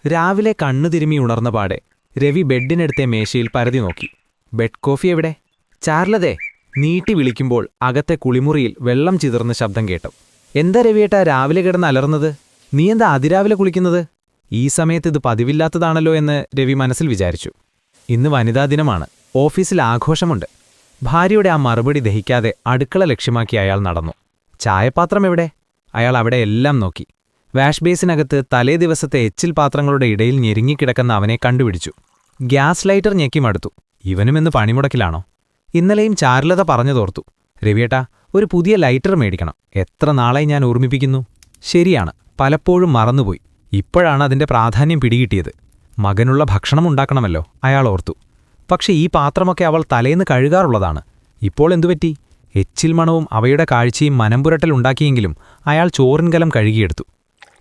രാവിലെ കണ്ണു തിരുമ്മി ഉണർന്ന പാടെ രവി ബെഡിനടുത്തെ മേശയിൽ പരതി നോക്കി. ബെഡ് കോഫി എവിടെ? ചാർലതേ നീട്ടി വിളിക്കുമ്പോൾ അകത്തെ കുളിമുറിയിൽ വെള്ളം ചിതർന്ന ശബ്ദം കേട്ടു. എന്താ രവിയേട്ടാ രാവിലെ കിടന്ന് അലർന്നത്? നീ എന്താ അതിരാവിലെ കുളിക്കുന്നത്? ഈ സമയത്ത് ഇത് പതിവില്ലാത്തതാണല്ലോ എന്ന് രവി മനസ്സിൽ വിചാരിച്ചു. ഇന്ന് വനിതാ ദിനമാണ്, ഓഫീസിൽ ആഘോഷമുണ്ട്. ഭാര്യയുടെ ആ മറുപടി ദഹിക്കാതെ അടുക്കള ലക്ഷ്യമാക്കി അയാൾ നടന്നു. ചായപാത്രം എവിടെ? അയാൾ അവിടെ എല്ലാം നോക്കി. വാഷ് ബേസിനകത്ത് തലേ ദിവസത്തെ എച്ചിൽ പാത്രങ്ങളുടെ ഇടയിൽ ഞെരുങ്ങിക്കിടക്കുന്ന അവനെ കണ്ടുപിടിച്ചു. ഗ്യാസ് ലൈറ്റർ ഞെക്കി മടുത്തു. ഇവനുമെന്ന് പണിമുടക്കിലാണോ? ഇന്നലെയും ചാരുലത പറഞ്ഞതോർത്തു. രവിയേട്ടാ, ഒരു പുതിയ ലൈറ്റർ മേടിക്കണം. എത്ര നാളായി ഞാൻ ഓർമ്മിപ്പിക്കുന്നു. ശരിയാണ്, പലപ്പോഴും മറന്നുപോയി. ഇപ്പോഴാണ് അതിന്റെ പ്രാധാന്യം പിടികിട്ടിയത്. മകനുള്ള ഭക്ഷണം ഉണ്ടാക്കണമല്ലോ, അയാൾ ഓർത്തു. പക്ഷെ ഈ പാത്രമൊക്കെ അവൾ തലേന്ന് കഴുകാറുള്ളതാണ്. ഇപ്പോൾ എന്തുപറ്റി? എച്ചിൽ മണവും അവയുടെ കാഴ്ചയും മനംപുരട്ടൽ ഉണ്ടാക്കിയെങ്കിലും അയാൾ ചോറിൻകലം കഴുകിയെടുത്തു.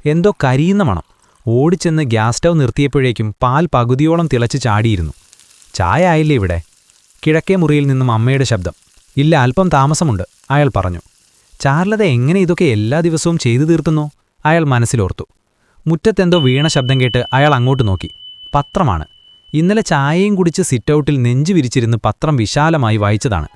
എന്തോ കരിയുന്ന മണം. ഓടിച്ചെന്ന് ഗ്യാസ് സ്റ്റൗ നിർത്തിയപ്പോഴേക്കും പാൽ പകുതിയോളം തിളച്ച് ചാടിയിരുന്നു. ചായ ആയില്ലേ ഇവിടെ? കിഴക്കേ മുറിയിൽ നിന്നും അമ്മയുടെ ശബ്ദം. ഇല്ല, അല്പം താമസമുണ്ട്, അയാൾ പറഞ്ഞു. ചാർലത എങ്ങനെ ഇതൊക്കെ എല്ലാ ദിവസവും ചെയ്തു തീർത്തുന്നോ? അയാൾ മനസ്സിലോർത്തു. മുറ്റത്തെന്തോ വീണ ശബ്ദം കേട്ട് അയാൾ അങ്ങോട്ട് നോക്കി. പത്രമാണ്. ഇന്നലെ ചായയും കുടിച്ച് സിറ്റൗട്ടിൽ നെഞ്ചു വിരിച്ചിരുന്ന് പത്രം വിശാലമായി വായിച്ചതാണ്.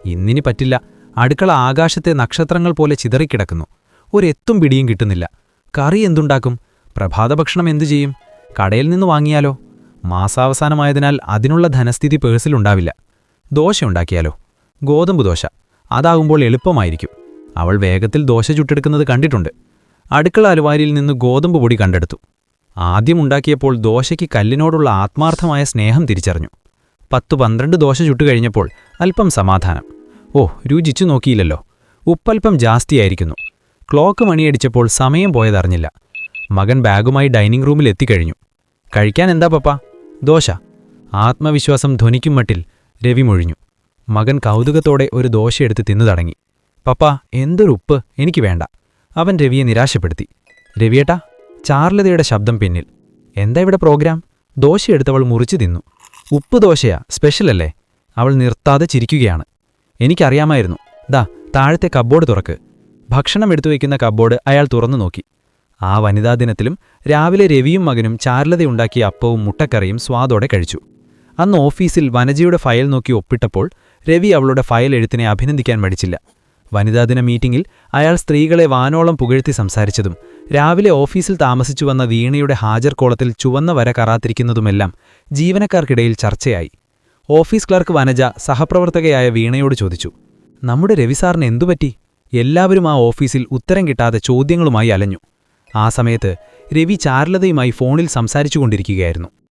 ഇന്നിനി പറ്റില്ല. അടുക്കള ആകാശത്തെ നക്ഷത്രങ്ങൾ പോലെ ചിതറിക്കിടക്കുന്നു. ഒരെത്തും പിടിയും കിട്ടുന്നില്ല. കറി എന്തുണ്ടാക്കും? പ്രഭാതഭക്ഷണം എന്തു ചെയ്യും? കടയിൽ നിന്ന് വാങ്ങിയാലോ? മാസാവസാനമായതിനാൽ അതിനുള്ള ധനസ്ഥിതി പേഴ്സിലുണ്ടാവില്ല. ദോശയുണ്ടാക്കിയാലോ? ഗോതമ്പ് ദോശ. അതാകുമ്പോൾ എളുപ്പമായിരിക്കും. അവൾ വേഗത്തിൽ ദോശ ചുട്ടെടുക്കുന്നത് കണ്ടിട്ടുണ്ട്. അടുക്കള അലുവാരിയിൽ നിന്ന് ഗോതമ്പ് പൊടി കണ്ടെടുത്തു. ആദ്യം ഉണ്ടാക്കിയപ്പോൾ ദോശയ്ക്ക് കല്ലിനോടുള്ള ആത്മാർത്ഥമായ സ്നേഹം തിരിച്ചറിഞ്ഞു. 10-12 ദോശ ചുട്ടുകഴിഞ്ഞപ്പോൾ അല്പം സമാധാനം. ഓ, രുചിച്ചു നോക്കിയില്ലല്ലോ. ഉപ്പൽപ്പം ജാസ്തിയായിരിക്കുന്നു. ക്ലോക്ക് മണിയടിച്ചപ്പോൾ സമയം പോയതറിഞ്ഞില്ല. മകൻ ബാഗുമായി ഡൈനിങ് റൂമിൽ എത്തിക്കഴിഞ്ഞു. കഴിക്കാൻ എന്താ പപ്പ? ദോശ. ആത്മവിശ്വാസം ധ്വനിക്കും മട്ടിൽ രവി മൊഴിഞ്ഞു. മകൻ കൗതുകത്തോടെ ഒരു ദോശയെടുത്ത് തിന്നു തുടങ്ങി. പപ്പ, എന്തൊരു ഉപ്പ്, എനിക്ക് വേണ്ട. അവൻ രവിയെ നിരാശപ്പെടുത്തി. രവിയേട്ടാ, ചാർലതയുടെ ശബ്ദം പിന്നിൽ. എന്താ ഇവിടെ പ്രോഗ്രാം? ദോശയെടുത്തവൾ മുറിച്ചു തിന്നു. ഉപ്പ് ദോശയാ, സ്പെഷ്യലല്ലേ? അവൾ നിർത്താതെ ചിരിക്കുകയാണ്. എനിക്കറിയാമായിരുന്നു. ദാ താഴത്തെ കബ്ബോർഡ് തുറക്ക്. ഭക്ഷണം എടുത്തു വയ്ക്കുന്ന കബ്ബോർഡ് അയാൾ തുറന്നു നോക്കി. ആ വനിതാ ദിനത്തിലും രാവിലെ രവിയും മകനും ചാരുലതയുണ്ടാക്കിയ അപ്പവും മുട്ടക്കറിയും സ്വാദോടെ കഴിച്ചു. അന്ന് ഓഫീസിൽ വനജയുടെ ഫയൽ നോക്കി ഒപ്പിട്ടപ്പോൾ രവി അവളുടെ ഫയൽ എഴുത്തിനെ അഭിനന്ദിക്കാൻ മടിച്ചില്ല. വനിതാദിന മീറ്റിംഗിൽ അയാൾ സ്ത്രീകളെ വാനോളം പുകഴ്ത്തി സംസാരിച്ചതും രാവിലെ ഓഫീസിൽ താമസിച്ചു വന്ന വീണയുടെ ഹാജർ കോളത്തിൽ ചുവന്ന വര കറാത്തിരിക്കുന്നതുമെല്ലാം ജീവനക്കാർക്കിടയിൽ ചർച്ചയായി. ഓഫീസ് ക്ലർക്ക് വനജ സഹപ്രവർത്തകയായ വീണയോട് ചോദിച്ചു, നമ്മുടെ രവിസാറിന് എന്തുപറ്റി? എല്ലാവരും ആ ഓഫീസിൽ ഉത്തരം കിട്ടാതെ ചോദ്യങ്ങളുമായി അലഞ്ഞു. ആ സമയത്ത് രവി ചാരുലതയുമായി ഫോണിൽ സംസാരിച്ചുകൊണ്ടിരിക്കുകയായിരുന്നു.